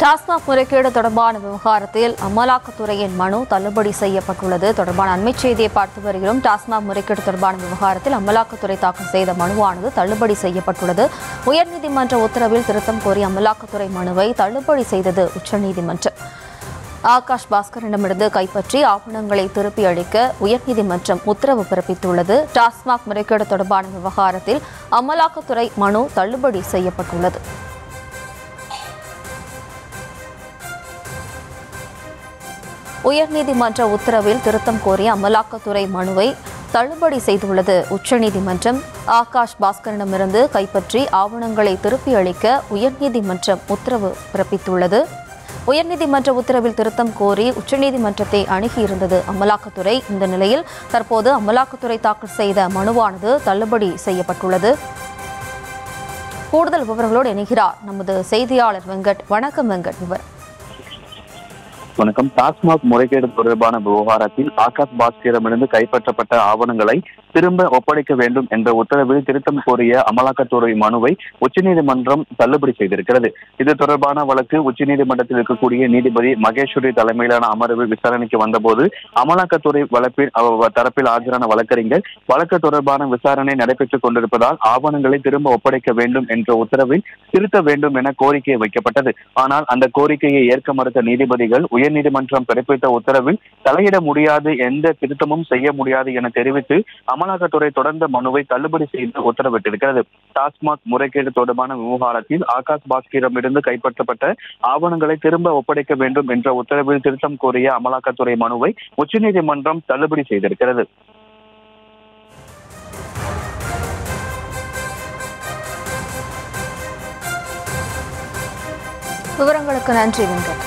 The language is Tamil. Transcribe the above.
டாஸ்மாக் முறைகேடு தொடர்பான விவகாரத்தில் அமலாக்கத்துறையின் மனு தள்ளுபடி செய்யப்பட்டுள்ளது. தொடர்பான அண்மைச் செய்தியை பார்த்து வருகிறோம். டாஸ்மாக் முறைகேடு தொடர்பான விவகாரத்தில் அமலாக்கத்துறை தாக்கல் செய்த மனுவானது தள்ளுபடி செய்யப்பட்டுள்ளது. உயர்நீதிமன்ற உத்தரவில் திருத்தம் கோரி அமலாக்கத்துறை மனுவை தள்ளுபடி செய்தது உச்சநீதிமன்றம். ஆகாஷ் பாஸ்கரிடமிருந்து கைப்பற்றி ஆவணங்களை திருப்பி அளிக்க உயர்நீதிமன்றம் உத்தரவு பிறப்பித்துள்ளது. டாஸ்மாக் முறைகேடு தொடர்பான விவகாரத்தில் அமலாக்கத்துறை மனு தள்ளுபடி செய்யப்பட்டுள்ளது. உயர்நீதிமன்ற உத்தரவில் திருத்தம் கோரிய அமலாக்கத்துறை மனுவை தள்ளுபடி செய்துள்ளது உச்சநீதிமன்றம். ஆகாஷ் பாஸ்கரிடமிருந்து கைப்பற்றி ஆவணங்களை திருப்பி அளிக்க உயர்நீதிமன்றம் உத்தரவு பிறப்பித்துள்ளது. உயர்நீதிமன்ற உத்தரவில் திருத்தம் கோரி உச்சநீதிமன்றத்தை அணுகியிருந்தது அமலாக்கத்துறை. இந்த நிலையில் தற்போது அமலாக்கத்துறை தாக்கல் செய்த மனுவானது தள்ளுபடி செய்யப்பட்டுள்ளது. கூடுதல் விவரங்களோடு இணைகிறார் நமது செய்தியாளர் வெங்கட். வணக்கம் வெங்கட். விவரம். வணக்கம். டாஸ்மாக் முறைகேடு தொடர்பான விவகாரத்தில் ஆகாஷ் பாஸ்கரிடமிருந்து கைப்பற்றப்பட்ட ஆவணங்களை திரும்ப ஒப்படைக்க வேண்டும் என்ற உத்தரவில் திருத்தம் கோரிய அமலாக்கத்துறை மனுவை உச்சநீதிமன்றம் தள்ளுபடி செய்திருக்கிறது. இது தொடர்பான வழக்கு உச்சநீதிமன்றத்தில் இருக்கக்கூடிய நீதிபதி மகேஸ்வரி தலைமையிலான அமர்வு விசாரணைக்கு வந்தபோது அமலாக்கத்துறை தரப்பில் ஆஜரான வழக்கறிஞர் வழக்கு தொடர்பான விசாரணை நடைபெற்றுக் கொண்டிருப்பதால் ஆவணங்களை திரும்ப ஒப்படைக்க வேண்டும் என்ற உத்தரவில் திருத்த வேண்டும் என கோரிக்கை வைக்கப்பட்டது. ஆனால் அந்த கோரிக்கையை ஏற்க மறுத்த நீதிபதிகள் உயர்நீதிமன்றம் பிறப்பித்த உத்தரவில் தலையிட முடியாது, எந்த திருத்தமும் செய்ய முடியாது என தெரிவித்து அமலாக்கத்துறை தொடர்ந்த மனுவை தள்ளுபடி செய்து உத்தரவிட்டிருக்கிறது. டாஸ்மாக் முறைகேடு தொடர்பான விவகாரத்தில் ஆகாஷ் பாஸ்கரிடமிருந்து கைப்பற்றப்பட்ட ஆவணங்களை திரும்ப ஒப்படைக்க வேண்டும் என்ற உத்தரவில் திருத்தம் கோரிய அமலாக்கத்துறை மனுவை உச்சநீதிமன்றம் தள்ளுபடி செய்திருக்கிறது. விவரங்களுக்கு நன்றி வெங்கட்.